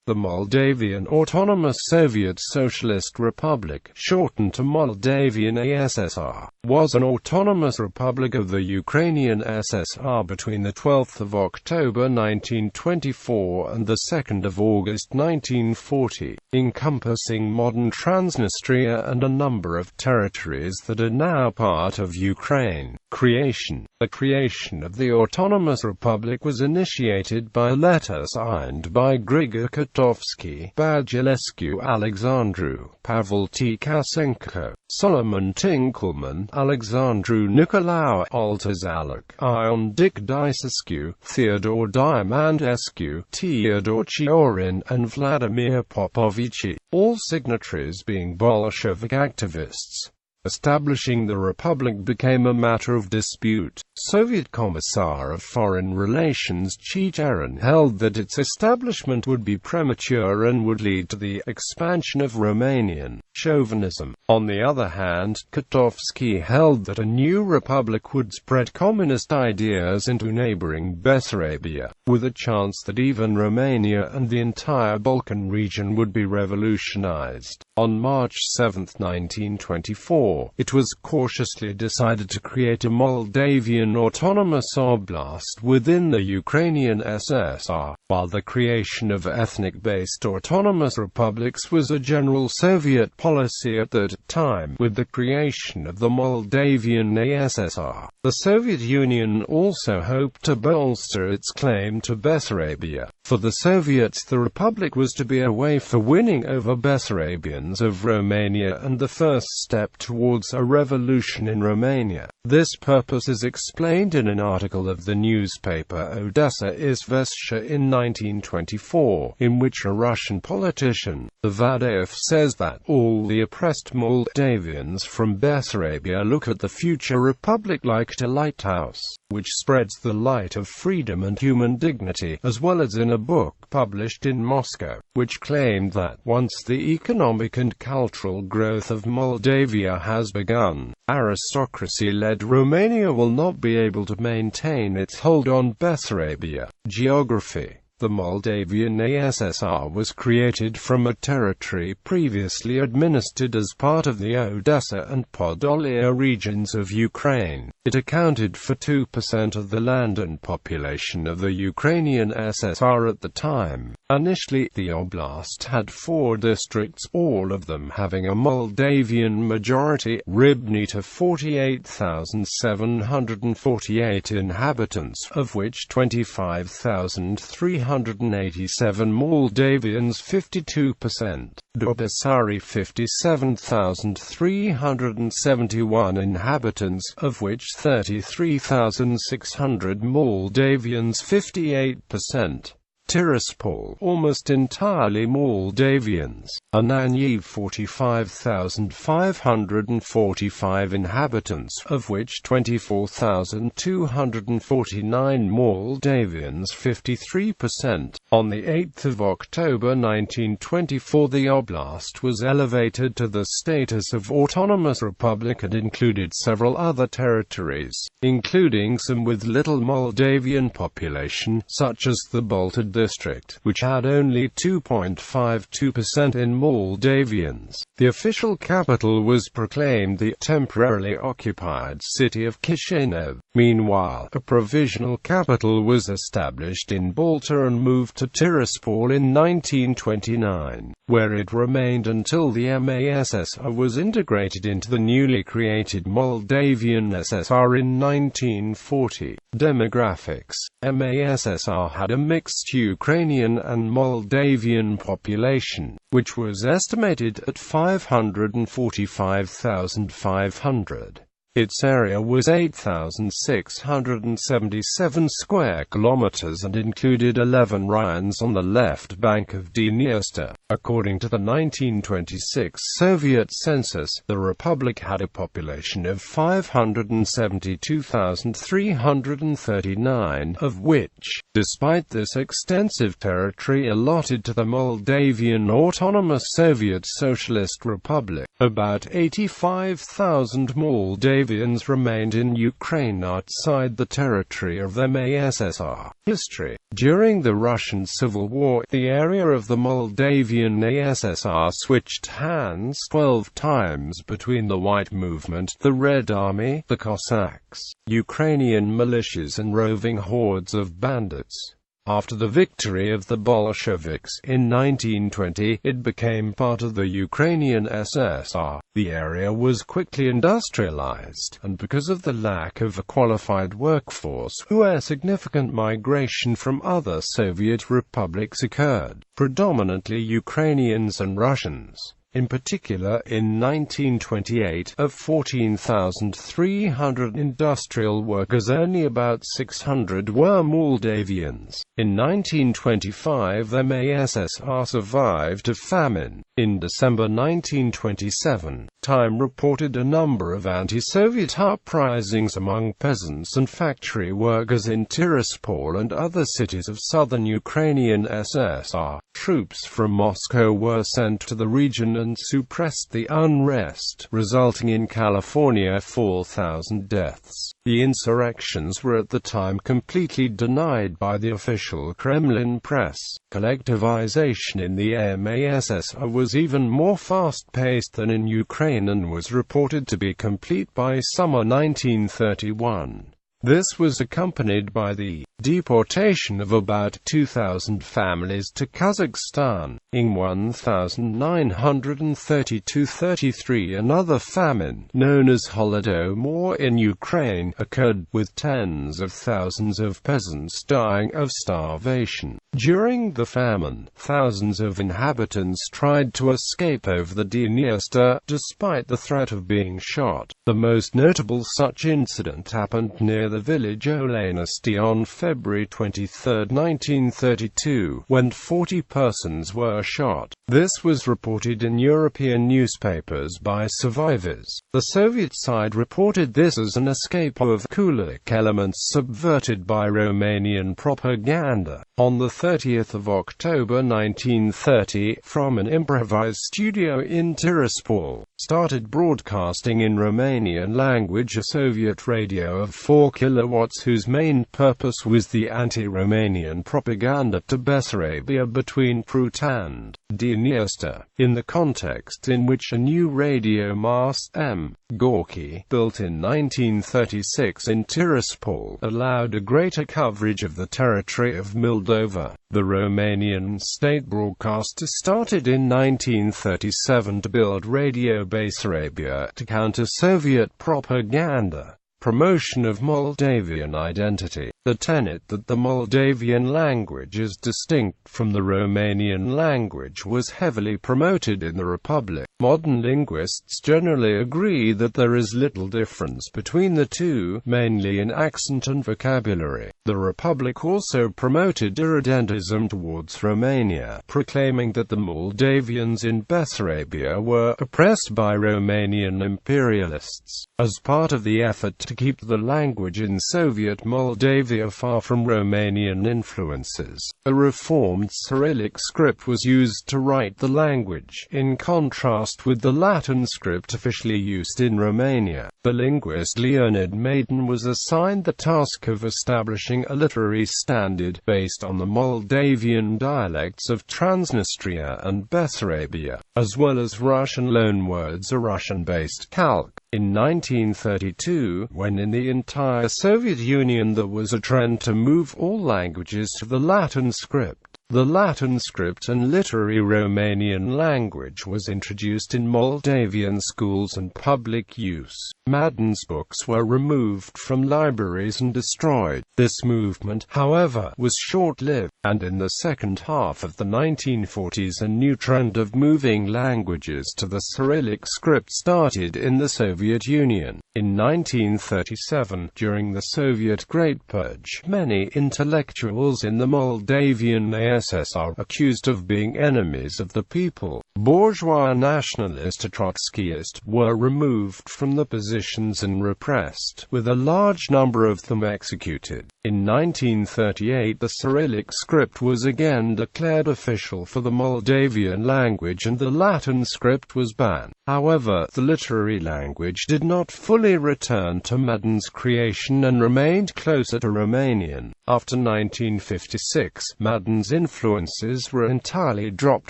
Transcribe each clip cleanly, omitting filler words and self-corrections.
The Moldavian Autonomous Soviet Socialist Republic, shortened to Moldavian ASSR, was an autonomous republic of the Ukrainian SSR between the 12th of October 1924 and the 2nd of August 1940, encompassing modern Transnistria and a number of territories that are now part of Ukraine. The creation of the Autonomous Republic was initiated by a letter signed by Grigor Kotovsky, Bagilescu Alexandru, Pavel Tkasenko, Solomon Tinkelman, Alexandru Nicolau Altazaluk, Ion Dicdisescu, Theodore Diamandescu, Theodore Chiorin, and Vladimir Popovici, all signatories being Bolshevik activists. Establishing the republic became a matter of dispute. Soviet Commissar of Foreign Relations Chicherin held that its establishment would be premature and would lead to the expansion of Romanian chauvinism. On the other hand, Kotovsky held that a new republic would spread communist ideas into neighboring Bessarabia, with a chance that even Romania and the entire Balkan region would be revolutionized. On March 7, 1924, it was cautiously decided to create a Moldavian autonomous oblast within the Ukrainian SSR, while the creation of ethnic-based autonomous republics was a general Soviet policy at that time. With the creation of the Moldavian ASSR, the Soviet Union also hoped to bolster its claim to Bessarabia. For the Soviets, the republic was to be a way for winning over Bessarabians of Romania and the first step towards a revolution in Romania. This purpose is explained in an article of the newspaper Odessa Izvestia in 1924, in which a Russian politician, Vadeyev, says that all the oppressed Moldavians from Bessarabia look at the future republic like a lighthouse, which spreads the light of freedom and human dignity, as well as in a book published in Moscow, which claimed that once the economic and cultural growth of Moldavia has begun, aristocracy-led Romania will not be able to maintain its hold on Bessarabia. Geography. The Moldavian ASSR was created from a territory previously administered as part of the Odessa and Podolia regions of Ukraine. It accounted for 2% of the land and population of the Ukrainian SSR at the time. Initially, the oblast had 4 districts, all of them having a Moldavian majority. Ribny to 48,748 inhabitants, of which 25,387 Moldavians 52%. Dobesari 57,371 inhabitants, of which 33,600 Moldavians 58%. Tiraspol, almost entirely Moldavians. Ananyi 45,545 inhabitants, of which 24,249 Moldavians 53%. On the 8th of October 1924, the oblast was elevated to the status of autonomous republic and included several other territories, including some with little Moldavian population, such as the Balta district, which had only 2.52% in Moldavians. The official capital was proclaimed the temporarily occupied city of Chisinau. Meanwhile, a provisional capital was established in Balta and moved to Tiraspol in 1929, where it remained until the MASSR was integrated into the newly created Moldavian SSR in 1940. Demographics. MASSR had a mixed Ukrainian and Moldavian population, which was estimated at 545,500. Its area was 8,677 square kilometers and included 11 raions on the left bank of Dniester. According to the 1926 Soviet census, the republic had a population of 572,339, of which, despite this extensive territory allotted to the Moldavian Autonomous Soviet Socialist Republic, about 85,000 Moldavians Moldavians remained in Ukraine outside the territory of the ASSR. History. During the Russian Civil War, the area of the Moldavian ASSR switched hands 12 times between the White Movement, the Red Army, the Cossacks, Ukrainian militias and roving hordes of bandits. After the victory of the Bolsheviks in 1920, it became part of the Ukrainian SSR. The area was quickly industrialized, and because of the lack of a qualified workforce, where significant migration from other Soviet republics occurred, predominantly Ukrainians and Russians. In particular, in 1928, of 14,300 industrial workers, only about 600 were Moldavians. In 1925, the ASSR survived a famine. In December 1927, Time reported a number of anti-Soviet uprisings among peasants and factory workers in Tiraspol and other cities of southern Ukrainian SSR. Troops from Moscow were sent to the region and suppressed the unrest, resulting in California 4,000 deaths. The insurrections were at the time completely denied by the official Kremlin press. Collectivization in the ASSR was even more fast-paced than in Ukraine and was reported to be complete by summer 1931. This was accompanied by the deportation of about 2,000 families to Kazakhstan. In 1932–33, another famine, known as Holodomor in Ukraine, occurred, with tens of thousands of peasants dying of starvation. During the famine, thousands of inhabitants tried to escape over the Dniester, despite the threat of being shot. The most notable such incident happened near the village Olenosti on February 23, 1932, when 40 persons were shot. This was reported in European newspapers by survivors. The Soviet side reported this as an escape of Kulak elements subverted by Romanian propaganda. On the 30th of October 1930, from an improvised studio in Tiraspol, started broadcasting in Romanian language a Soviet radio of 4 kilowatts whose main purpose was the anti-Romanian propaganda to Bessarabia between Prut and Dniester, in the context in which a new radio mast M. Gorky, built in 1936 in Tiraspol, allowed a greater coverage of the territory of Moldova. The Romanian state broadcaster started in 1937 to build Radio Bessarabia to counter Soviet propaganda. Promotion of Moldavian identity. The tenet that the Moldavian language is distinct from the Romanian language was heavily promoted in the Republic. Modern linguists generally agree that there is little difference between the two, mainly in accent and vocabulary. The Republic also promoted irredentism towards Romania, proclaiming that the Moldavians in Bessarabia were oppressed by Romanian imperialists. As part of the effort to keep the language in Soviet Moldavia far from Romanian influences, a reformed Cyrillic script was used to write the language, in contrast with the Latin script officially used in Romania. The linguist Leonid Maiden was assigned the task of establishing a literary standard based on the Moldavian dialects of Transnistria and Bessarabia, as well as Russian loanwords, a Russian-based calque. In 1932, when in the entire Soviet Union there was a trend to move all languages to the Latin script, the Latin script and literary Romanian language was introduced in Moldavian schools and public use. Madden's books were removed from libraries and destroyed. This movement, however, was short-lived, and in the second half of the 1940s a new trend of moving languages to the Cyrillic script started in the Soviet Union. In 1937, during the Soviet Great Purge, many intellectuals in the Moldavian ASSR, accused of being enemies of the people, Bourgeois nationalist and Trotskyist were removed from the positions and repressed, with a large number of them executed. In 1938 the Cyrillic script was again declared official for the Moldavian language and the Latin script was banned. However, the literary language did not fully return to Madden's creation and remained closer to Romanian. After 1956, Madden's influences were entirely dropped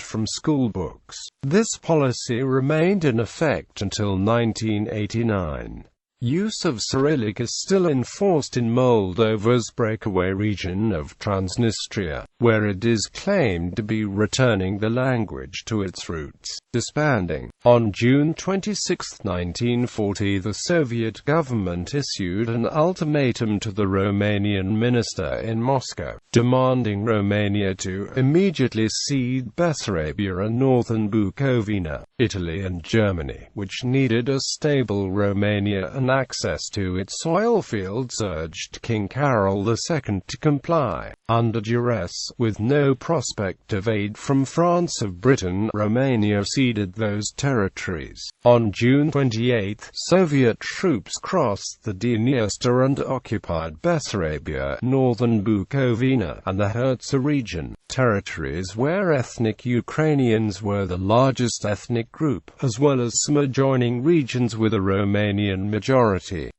from school books. This policy remained in effect until 1989. Use of Cyrillic is still enforced in Moldova's breakaway region of Transnistria, where it is claimed to be returning the language to its roots. Disbanding. On June 26, 1940, the Soviet government issued an ultimatum to the Romanian minister in Moscow, demanding Romania to immediately cede Bessarabia and northern Bukovina. Italy and Germany, which needed a stable Romania and access to its oil fields, urged King Carol II to comply. Under duress, with no prospect of aid from France or Britain, Romania ceded those territories. On June 28, Soviet troops crossed the Dniester and occupied Bessarabia, northern Bukovina, and the Herzegovina region, territories where ethnic Ukrainians were the largest ethnic group, as well as some adjoining regions with a Romanian majority,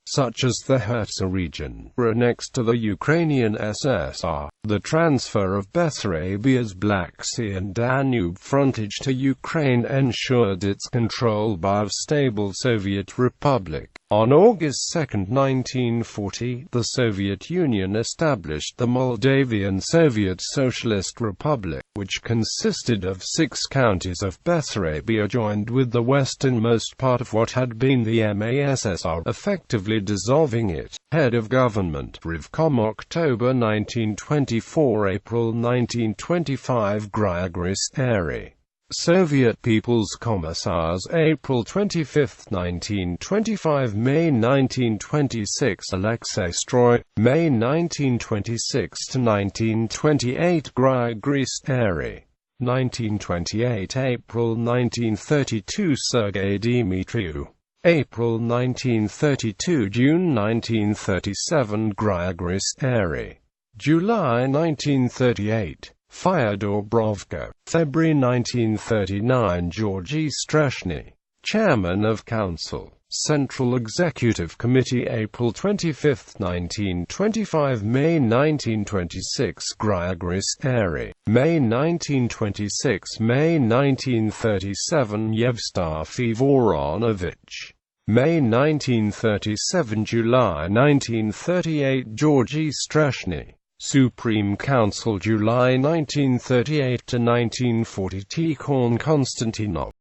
such as the Herzegovina region, were annexed to the Ukrainian SSR. The transfer of Bessarabia's Black Sea and Danube frontage to Ukraine ensured its control by a stable Soviet republic. On August 2, 1940, the Soviet Union established the Moldavian Soviet Socialist Republic, which consisted of 6 counties of Bessarabia joined with the westernmost part of what had been the MASSR, effectively dissolving it. Head of Government, Rivcom, October 1924, April 1925, Grigoris Airy. Soviet People's Commissars, April 25, 1925, May 1926, Alexei Stroy, May 1926 to 1928, Grigoris Airy. 1928, April 1932, Sergei Dimitriou. April 1932, June 1937, Grigoris Airy. July 1938. Fyodor Brovko. February 1939, Georgy Streshny. Chairman of Council. Central Executive Committee, April 25, 1925, May 1926, Grigoris Airy. May 1926, May 1937, Yevstafi Voronovich. May 1937, July 1938, Georgy Streshny. Supreme Council, July 1938 to 1940, Tikhon Konstantinov.